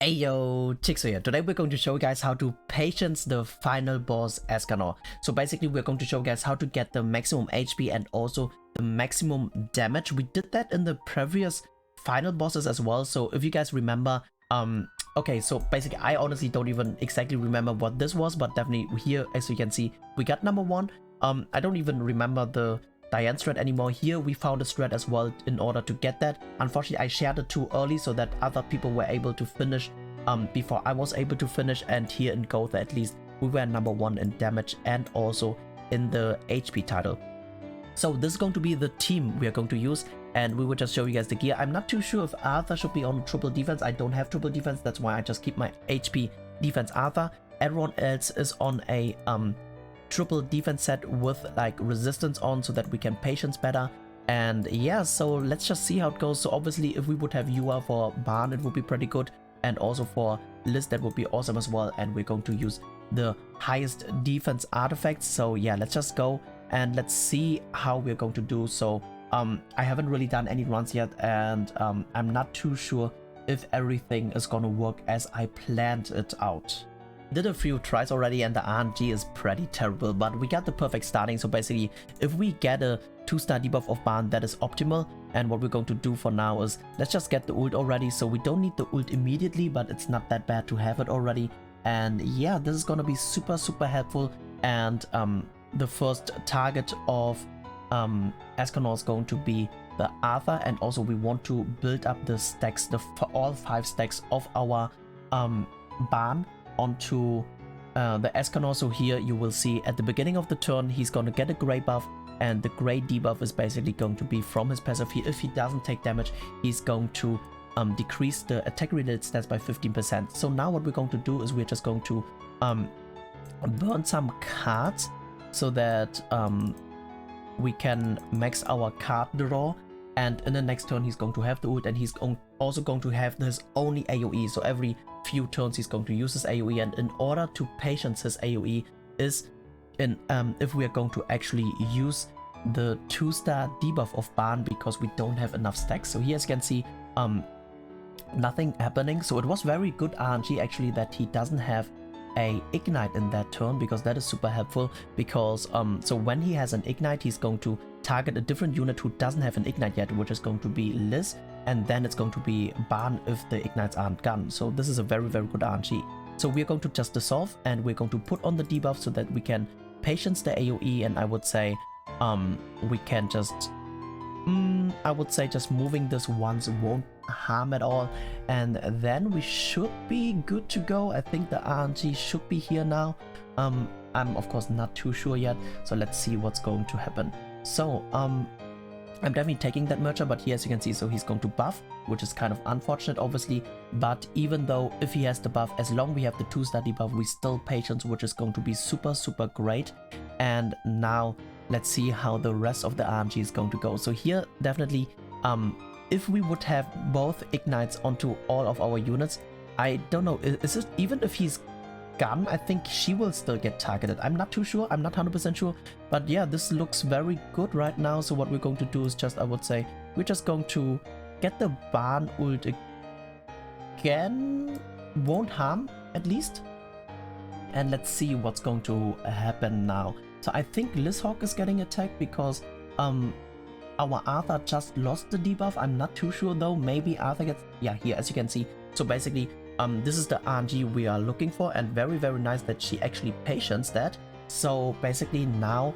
Ayo, Chiksua here. Today we're going to show you guys how to patience the final boss ESCANOR. So basically we're going to show you guys how to get the maximum HP and also the maximum damage. We did that in the previous final bosses as well. So if you guys remember, okay, so basically I honestly don't even exactly remember what this was, but definitely here, as you can see, we got number 1. I don't even remember the Diane thread anymore. Here we found a thread as well in order to get that. Unfortunately, I shared it too early so that other people were able to finish before I was able to finish, and here in Gotha at least we were number 1 in damage and also in the HP title. So this is going to be the team we are going to use, and we will just show you guys the gear. I'm not too sure if Arthur should be on triple defense. I don't have triple defense, that's why I just keep my HP defense Arthur. Everyone else is on a triple defense set with like resistance on so that we can patience better. And yeah, so let's just see how it goes. So obviously if we would have Yua for Barn, it would be pretty good, and also for Liz that would be awesome as well. And we're going to use the highest defense artifacts. So yeah, let's just go and let's see how we're going to do. So I haven't really done any runs yet, and I'm not too sure if everything is gonna work as I planned it out. Did a few tries already and the RNG is pretty terrible, but we got the perfect starting. So basically if we get a 2-star debuff of Barn, that is optimal. And what we're going to do for now is let's just get the ult already. So we don't need the ult immediately, but it's not that bad to have it already. And yeah, this is gonna be super helpful. And the first target of ESCANOR is going to be the Arthur, and also we want to build up the stacks, all 5 stacks of our Barn onto the ESCANOR. So here you will see at the beginning of the turn he's going to get a gray buff, and the gray debuff is basically going to be from his passive. If he doesn't take damage, he's going to decrease the attack related stats by 15%. So now what we're going to do is we're just going to burn some cards so that we can max our card draw. And in the next turn he's going to have the ult, and he's also going to have his only AoE. So every few turns he's going to use his AoE, and in order to patience his AoE is in if we are going to actually use the 2-star debuff of Barn, because we don't have enough stacks. So here as you can see, nothing happening. So it was very good RNG actually that he doesn't have a ignite in that turn, because that is super helpful. Because so when he has an ignite, he's going to target a different unit who doesn't have an ignite yet, which is going to be Liz, and then it's going to be Barn if the ignites aren't gone. So this is a very good RNG. So we're going to just dissolve, and we're going to put on the debuff so that we can patience the AoE. And I would say we can just I would say just moving this once won't harm at all, and then we should be good to go. I think the RNG should be here now. I'm of course not too sure yet, so let's see what's going to happen. So I'm definitely taking that merger, but here as you can see, so he's going to buff, which is kind of unfortunate obviously, but even though if he has the buff, as long we have the 2-star debuff, we still patience, which is going to be super great. And now let's see how the rest of the RNG is going to go. So here definitely if we would have both ignites onto all of our units, I don't know, is it even if he's gone, I think she will still get targeted. I'm not too sure, I'm not 100% sure, but yeah, this looks very good right now. So what we're going to do is just, I would say, we're just going to get the Barn ult again, won't harm at least, and let's see what's going to happen now. So I think Lizhawk is getting attacked because our Arthur just lost the debuff. I'm not too sure though, maybe Arthur gets, yeah, here as you can see. So basically this is the RNG we are looking for, and very nice that she actually patience that. So basically now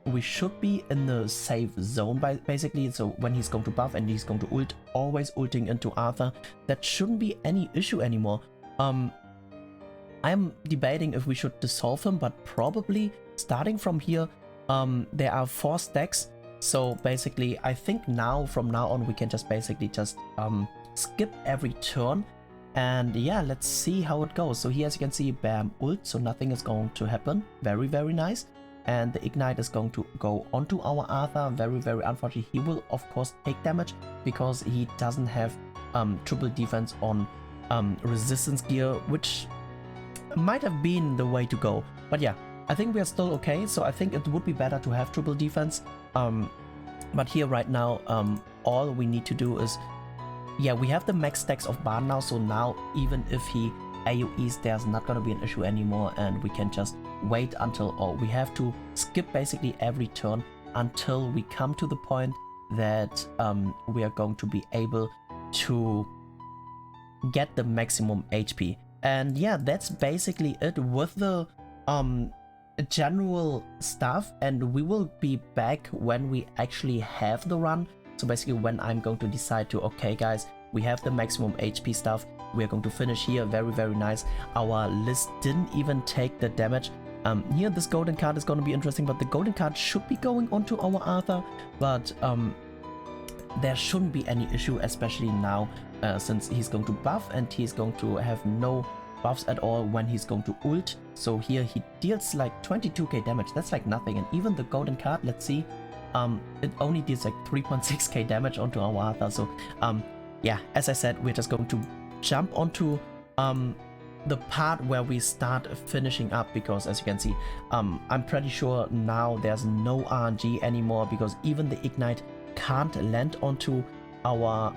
we should be in the safe zone basically. So when he's going to buff and he's going to ult, always ulting into Arthur, that shouldn't be any issue anymore. I'm debating if we should dissolve him, but probably starting from here there are 4 stacks. So basically I think now from now on we can just basically just skip every turn. And yeah, let's see how it goes. So here as you can see, bam, ult, so nothing is going to happen. Very nice. And the ignite is going to go onto our Arthur. Very unfortunate. He will of course take damage because he doesn't have triple defense on resistance gear, which might have been the way to go. But yeah, I think we are still okay. So I think it would be better to have triple defense. But here right now all we need to do is yeah, we have the max stacks of Barn now, so now even if he AoEs, there's not gonna be an issue anymore, and we can just wait until, or we have to skip basically every turn until we come to the point that we are going to be able to get the maximum HP. And yeah, that's basically it with the general stuff, and we will be back when we actually have the run. So basically when I'm going to decide to, okay guys, we have the maximum HP stuff, we're going to finish here, very, very nice. Our list didn't even take the damage. Here this golden card is going to be interesting, but the golden card should be going onto our Arthur, but there shouldn't be any issue, especially now since he's going to buff and he's going to have no buffs at all when he's going to ult. So here he deals like 22k damage, that's like nothing. And even the golden card, let's see, it only deals like 3.6k damage onto our Arthur. So yeah, as I said, we're just going to jump onto the part where we start finishing up, because as you can see, I'm pretty sure now there's no RNG anymore, because even the ignite can't land onto our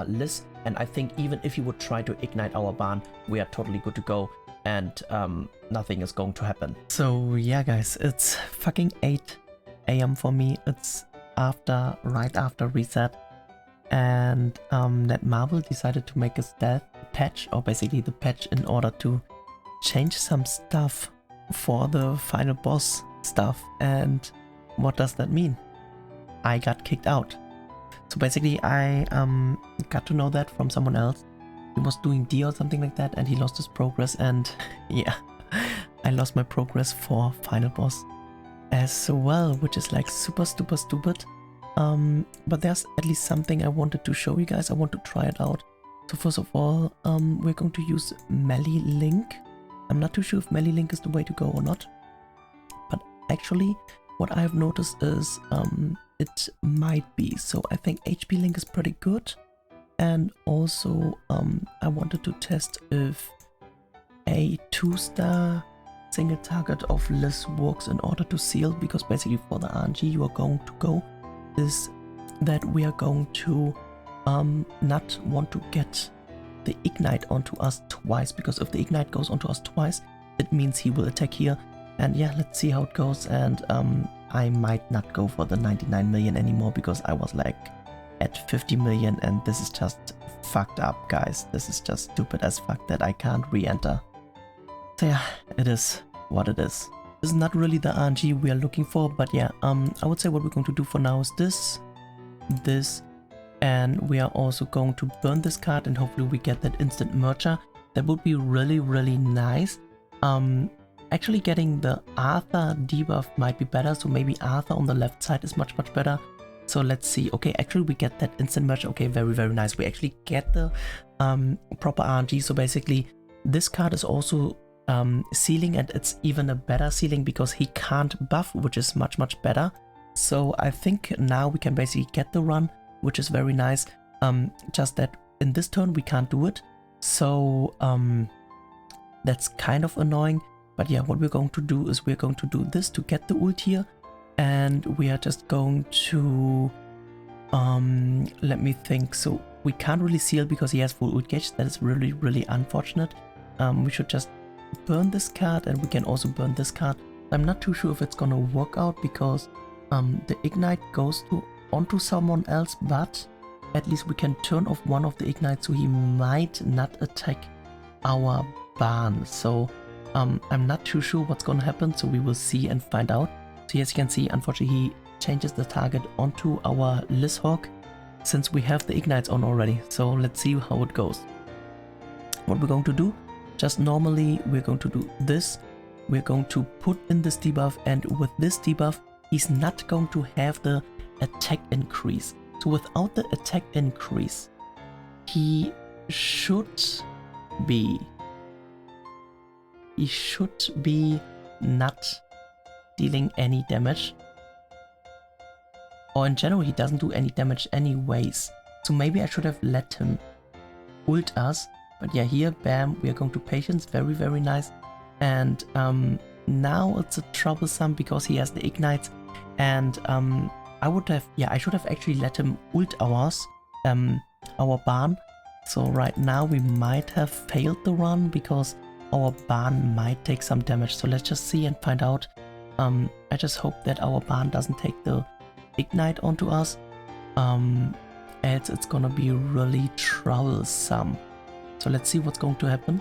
list. And I think even if you would try to ignite our barn, we are totally good to go, and nothing is going to happen. So yeah guys, it's fucking 8 AM for me. It's right after reset, and that Marvel decided to make a stealth patch, or basically the patch in order to change some stuff for the final boss stuff. And what does that mean? I got kicked out. So basically I got to know that from someone else. He was doing D or something like that, and he lost his progress, and yeah, I lost my progress for final boss as well, which is like super stupid. But there's at least something I wanted to show you guys. I want to try it out. So first of all, we're going to use Melee Link. I'm not too sure if Melee Link is the way to go or not, but actually what I've noticed is it might be. So I think HP Link is pretty good. And also I wanted to test if a 2-star single target of Liz works in order to seal, because basically for the RNG you are going to go is that we are going to not want to get the ignite onto us twice, because if the ignite goes onto us twice, it means he will attack here. And yeah, let's see how it goes. And I might not go for the 99 million anymore, because I was like at 50 million, and this is just fucked up, guys. This is just stupid as fuck that I can't re-enter. So yeah, it is what it is. This is not really the RNG we are looking for, but yeah, I would say what we're going to do for now is this, and we are also going to burn this card, and hopefully we get that instant merger. That would be really, really nice. Actually getting the Arthur debuff might be better, so maybe Arthur on the left side is much better. So let's see. Okay, actually we get that instant merge. Okay, very, very nice. We actually get the proper RNG. So basically this card is also sealing, and it's even a better sealing because he can't buff, which is much better. So I think now we can basically get the run, which is very nice. Just that in this turn we can't do it. So that's kind of annoying. But yeah, what we're going to do is we're going to do this to get the ult here. And we are just going to, let me think. So we can't really seal because he has full ult gauge. That is really, really unfortunate. We should just burn this card, and we can also burn this card. I'm not too sure if it's gonna work out, because the ignite goes onto someone else, but at least we can turn off one of the ignites, so he might not attack our barn. So I'm not too sure what's gonna happen, so we will see and find out. So as you can see, unfortunately he changes the target onto our Lizhawk, since we have the ignites on already. So let's see how it goes. What we're going to do, just normally we're going to do this. We're going to put in this debuff, and with this debuff he's not going to have the attack increase. So without the attack increase, he should be not dealing any damage, or in general he doesn't do any damage anyways. So maybe I should have let him ult us, but yeah, here, bam, we are going to patience, very, very nice. And now it's a troublesome because he has the ignites, and I should have actually let him ult ours, our barn. So right now we might have failed the run because our barn might take some damage. So let's just see and find out. I just hope that our barn doesn't take the ignite onto us. Else it's gonna be really troublesome. So let's see what's going to happen.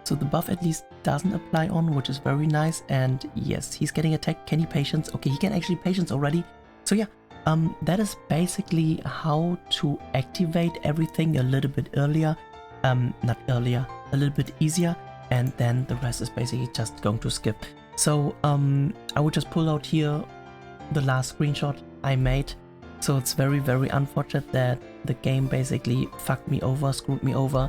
So the buff at least doesn't apply on, which is very nice. And yes, he's getting attacked. Can he patience? Okay, he can actually patience already. So yeah, that is basically how to activate everything a little bit earlier. Not earlier, a little bit easier. And then the rest is basically just going to skip. So I would just pull out here the last screenshot I made. So it's very, very unfortunate that the game basically fucked me over, screwed me over.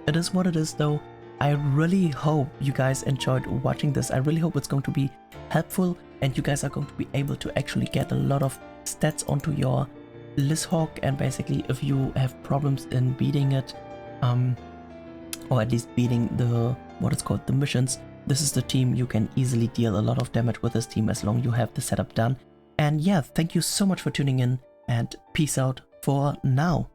It is what it is though. I really hope you guys enjoyed watching this. I really hope it's going to be helpful and you guys are going to be able to actually get a lot of stats onto your Lizhawk, and basically if you have problems in beating it, or at least beating the, what it's called, the missions, this is the team. You can easily deal a lot of damage with this team as long as you have the setup done. And yeah, thank you so much for tuning in and peace out for now.